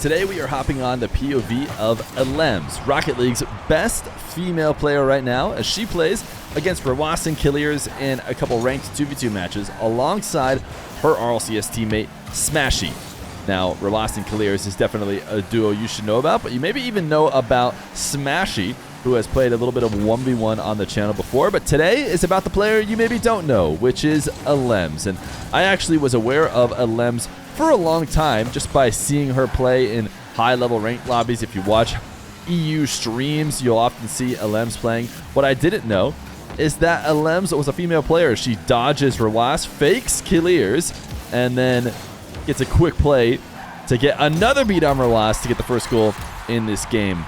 Today we are hopping on the POV of Rw9, Rocket League's best female player right now, as she plays against Rw9 and Kiileerrz in a couple ranked 2v2 matches alongside her RLCS teammate Smashy. Now, Rw9 and Kiileerrz is definitely a duo you should know about, but you maybe even know about Smashy, who has played a little bit of 1v1 on the channel before. But today is about the player you maybe don't know, which is Rw9. And I actually was aware of Rw9 for a long time just by seeing her play in high-level ranked lobbies. If you watch EU streams, you'll often see Rw9 playing. What I didn't know is that Rw9 was a female player. She dodges Rw9, fakes Kiileerrz, and then gets a quick play to get another beat on Rw9 to get the first goal in this game.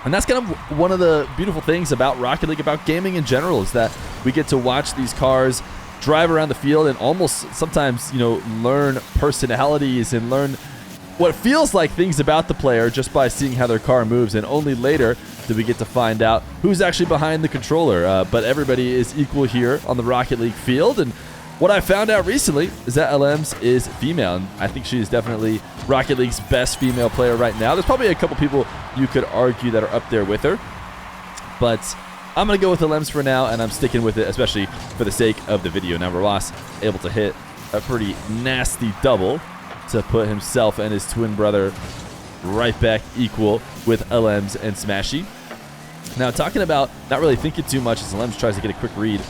And that's kind of one of the beautiful things about Rocket League, about gaming in general, is that we get to watch these cars drive around the field and almost sometimes, learn personalities and learn what feels like things about the player just by seeing how their car moves. And only later do we get to find out who's actually behind the controller. But everybody is equal here on the Rocket League field. And what I found out recently is that Rw9 is female, and I think she is definitely Rocket League's best female player right now. There's probably a couple people you could argue that are up there with her, but I'm going to go with Rw9 for now, and I'm sticking with it, especially for the sake of the video. Now, Rw9 able to hit a pretty nasty double to put himself and his twin brother right back equal with Rw9 and Smashy. Now, talking about not really thinking too much as Rw9 tries to get a quick read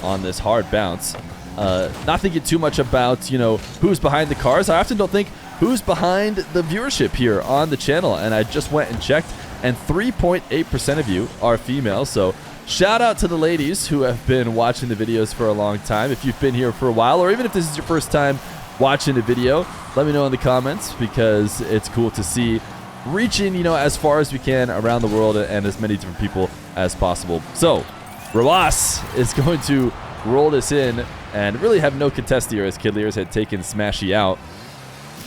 on this hard bounce. Not thinking too much about, who's behind the cars. I often don't think who's behind the viewership here on the channel, and I just went and checked, and 3.8% of you are female. So shout out to the ladies who have been watching the videos for a long time. If you've been here for a while, or even if this is your first time watching a video, let me know in the comments, because it's cool to see reaching, as far as we can around the world and as many different people as possible. So Rw9 is going to roll this in and really have no contest here, as Kiileerrz had taken Smashy out,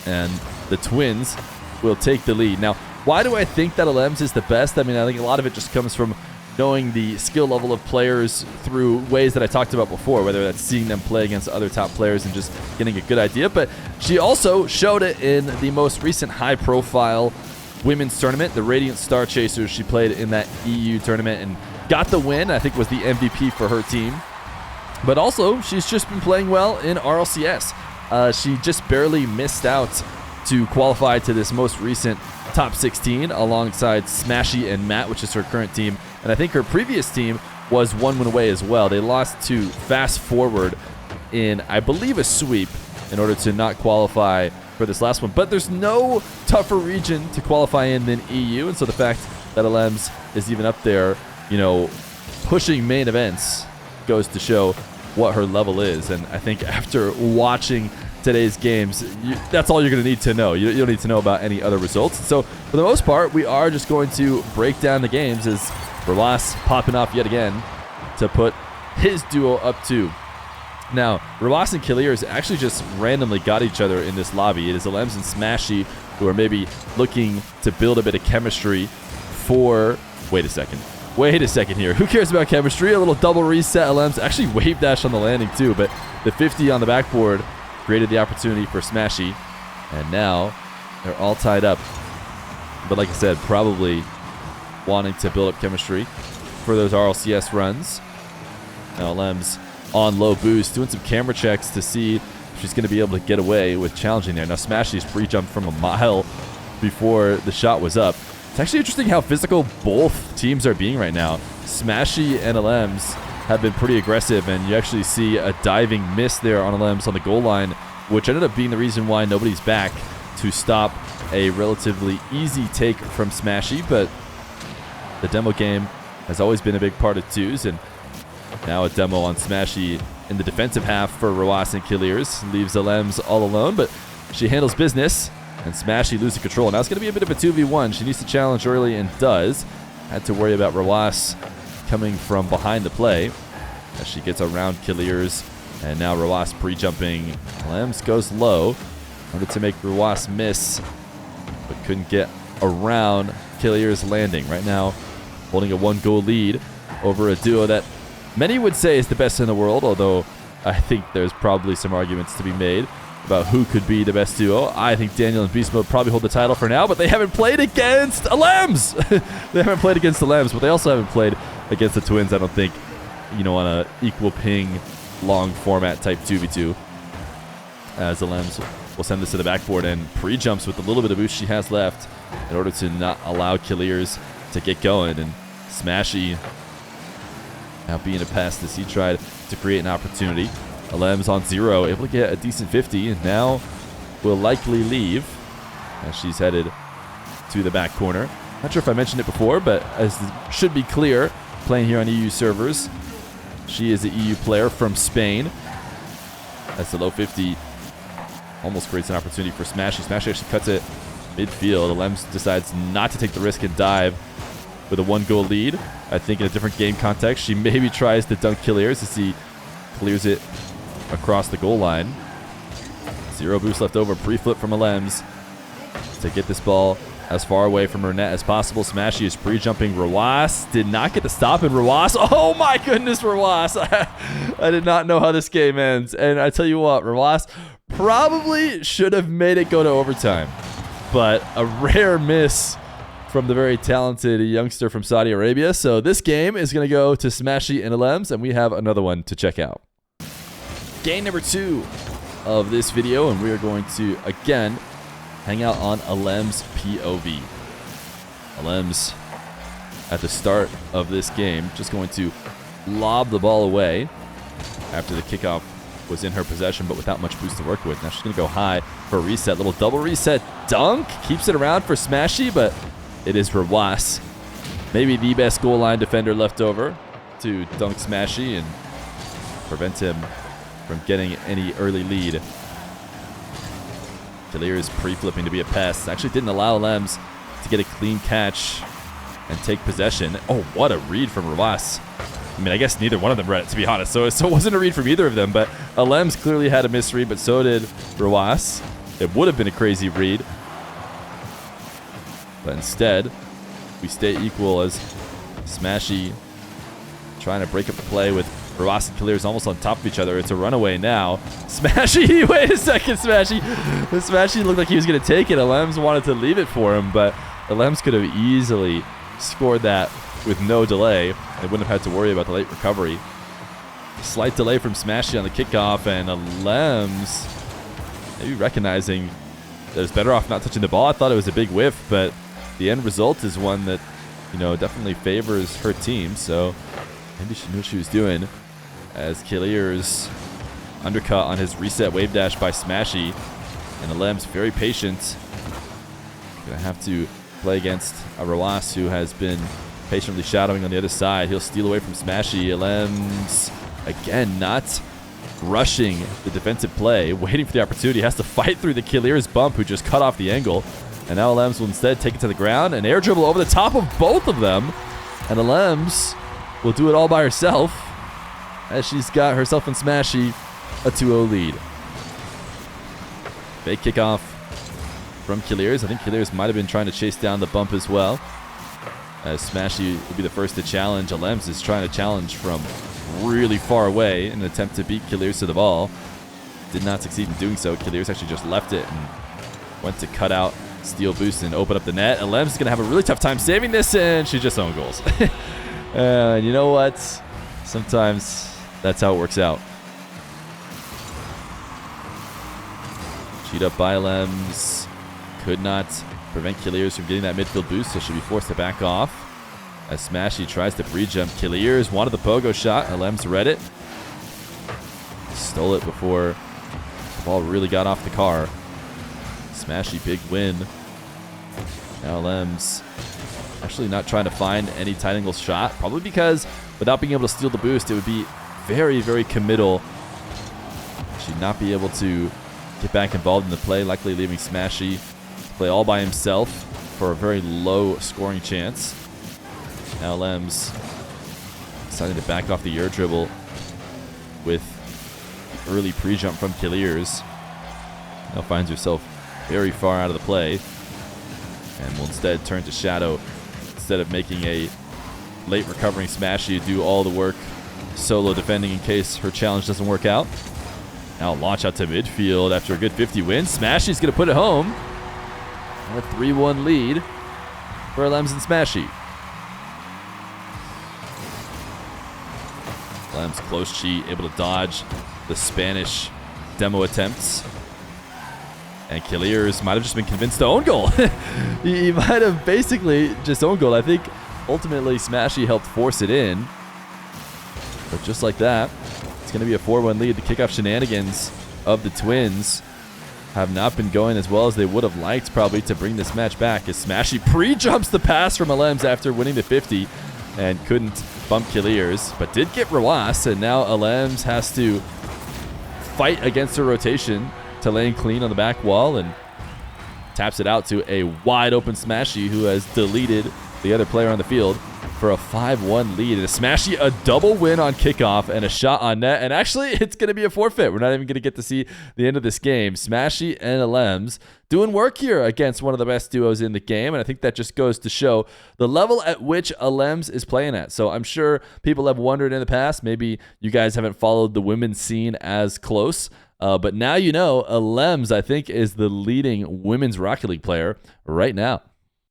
and the twins will take the lead. Now, why do I think that Rw9 is the best? I mean, I think a lot of it just comes from knowing the skill level of players through ways that I talked about before, whether that's seeing them play against other top players and just getting a good idea. But she also showed it in the most recent high-profile women's tournament, the Radiant Star Chasers. She played in that EU tournament and got the win. I think was the MVP for her team. But also, she's just been playing well in RLCS. She just barely missed out to qualify to this most recent top 16 alongside Smashy and Matt, which is her current team. And I think her previous team was one win away as well. They lost to Fast Forward in, I believe, a sweep in order to not qualify for this last one. But there's no tougher region to qualify in than EU. And so the fact that Rw9 is even up there, pushing main events goes to show what her level is. And I think after watching today's games, that's all you're going to need to know. You don't need to know about any other results. So for the most part, we are just going to break down the games as Rw9 popping off yet again to put his duo up 2. Now, Rw9 and Kiileerrz actually just randomly got each other in this lobby. It is Rw9 and Smashy who are maybe looking to build a bit of chemistry for... Wait a second here. Who cares about chemistry? A little double reset. Rw9 actually wave dash on the landing too, but the 50 on the backboard created the opportunity for Smashy, and now they're all tied up. But like I said, probably wanting to build up chemistry for those RLCS runs. Now Rw9 on low boost, doing some camera checks to see if she's going to be able to get away with challenging there. Now Smashy's pre-jumped from a mile before the shot was up. It's actually interesting how physical both teams are being right now. Smashy and Rw9 have been pretty aggressive, and you actually see a diving miss there on Rw9 on the goal line, which ended up being the reason why nobody's back to stop a relatively easy take from Smashy. But the demo game has always been a big part of twos, and now a demo on Smashy in the defensive half for Rw9 and Kiileerrz leaves Rw9 all alone, but she handles business, and Smashy losing control. Now it's going to be a bit of a 2v1. She needs to challenge early and does. Had to worry about Rw9 coming from behind the play as she gets around Kiileerrz, and now Rw9 pre-jumping. Rw9 goes low, wanted to make Rw9 miss, but couldn't get around Kiileerrz landing. Right now, holding a 1-goal lead over a duo that many would say is the best in the world, although I think there's probably some arguments to be made about who could be the best duo. I think Daniel and Beast Mode probably hold the title for now, but they haven't played against Alems. They haven't played against Alems, but they also haven't played against the Twins, I don't think, you know, on a equal ping, long format type 2v2. As Alems will send this to the backboard and pre-jumps with the little bit of boost she has left in order to not allow Kiileerrz to get going. And Smashy now being a pest as he tried to create an opportunity. Alems on 0, able to get a decent 50, and now will likely leave as she's headed to the back corner. Not sure if I mentioned it before, but as should be clear, playing here on EU servers, she is an EU player from Spain. As the low 50 almost creates an opportunity for Smashy. Smashy actually cuts it midfield. Alems decides not to take the risk and dive with a 1-goal lead. I think in a different game context, she maybe tries to dunk Kiileerrz as he clears it across the goal line. 0 boost left over. Pre-flip from Alems to get this ball as far away from her net as possible. Smashy is pre-jumping. Rw9 did not get the stop in Rw9. Oh my goodness, Rw9. I did not know how this game ends. And I tell you what, Rw9 probably should have made it go to overtime. But a rare miss from the very talented youngster from Saudi Arabia. So this game is going to go to Smashy and Alems, and we have another one to check out. Game number 2 of this video, and we are going to, again, hang out on Alems POV. Alems, at the start of this game, just going to lob the ball away after the kickoff was in her possession, but without much boost to work with. Now she's going to go high for a reset. Little double reset dunk. Keeps it around for Smashy, but it is Rw9. Maybe the best goal line defender left over to dunk Smashy and prevent him from getting any early lead. Kiileerrz pre-flipping to be a pest. Actually didn't allow Alems to get a clean catch and take possession. Oh, what a read from Rw9. I mean, I guess neither one of them read it, to be honest. So it wasn't a read from either of them, but Alems clearly had a misread, but so did Rw9. It would have been a crazy read. But instead, we stay equal as Smashy trying to break up the play with Rw9 and Kiileerrz almost on top of each other. It's a runaway now. Smashy, wait a second, Smashy. Smashy looked like he was going to take it. Alems wanted to leave it for him, but Alems could have easily scored that with no delay. They wouldn't have had to worry about the late recovery. Slight delay from Smashy on the kickoff, and Alems maybe recognizing that it's better off not touching the ball. I thought it was a big whiff, but the end result is one that, you know, definitely favors her team. So maybe she knew what she was doing. As Kiileerrz undercut on his reset wave dash by Smashy, and Alems very patient. Gonna have to play against a Rw9 who has been patiently shadowing on the other side. He'll steal away from Smashy. Alems, again, not rushing the defensive play, waiting for the opportunity. Has to fight through the Kiileerrz bump, who just cut off the angle. And now Alems will instead take it to the ground and air dribble over the top of both of them. And Alems will do it all by herself as she's got herself and Smashy a 2-0 lead. Fake kickoff from Kiileerrz. I think Kiileerrz might have been trying to chase down the bump as well, as Smashy will be the first to challenge. Alems is trying to challenge from really far away in an attempt to beat Kiileerrz to the ball. Did not succeed in doing so. Kiileerrz actually just left it and went to cut out, steal boost, and open up the net. Alems is going to have a really tough time saving this, and she just owned goals. And you know what? Sometimes that's how it works out. Cheat up by Alems. Could not prevent Kiileerrz from getting that midfield boost, so she'll be forced to back off. As Smashy tries to pre-jump. Kiileerrz wanted the pogo shot. Alems read it. Stole it before the ball really got off the car. Smashy, big win. Now Alems actually not trying to find any tight angle shot, probably because without being able to steal the boost, it would be very, very committal. She'd not be able to get back involved in the play, likely leaving Smashy to play all by himself for a very low scoring chance. Now Alems deciding to back off the air dribble with the early pre-jump from Kiileerrz. Now finds herself very far out of the play and will instead turn to shadow instead of making a late recovering Smashy do all the work solo defending in case her challenge doesn't work out. Now launch out to midfield after a good 50 win. Smashy's going to put it home. A 3-1 lead for Lems and Smashy. Lems close cheat, able to dodge the Spanish demo attempts. And Kiileerrz might have just been convinced to own goal. he might have basically just owned goal. I think ultimately Smashy helped force it in. But just like that, it's going to be a 4-1 lead. The kickoff shenanigans of the Twins have not been going as well as they would have liked probably to bring this match back, as Smashy pre-jumps the pass from Lems after winning the 50 and couldn't bump Kiileerrz, but did get Rw9, and now Lems has to fight against a rotation to lane clean on the back wall and taps it out to a wide open Smashy, who has deleted the other player on the field for a 5-1 lead. And Smashy a double win on kickoff and a shot on net. And actually, it's going to be a forfeit. We're not even going to get to see the end of this game. Smashy and Lems doing work here against one of the best duos in the game. And I think that just goes to show the level at which Lems is playing at. So I'm sure people have wondered in the past, maybe you guys haven't followed the women's scene as close. But now you know, Lems, I think, is the leading women's Rocket League player right now.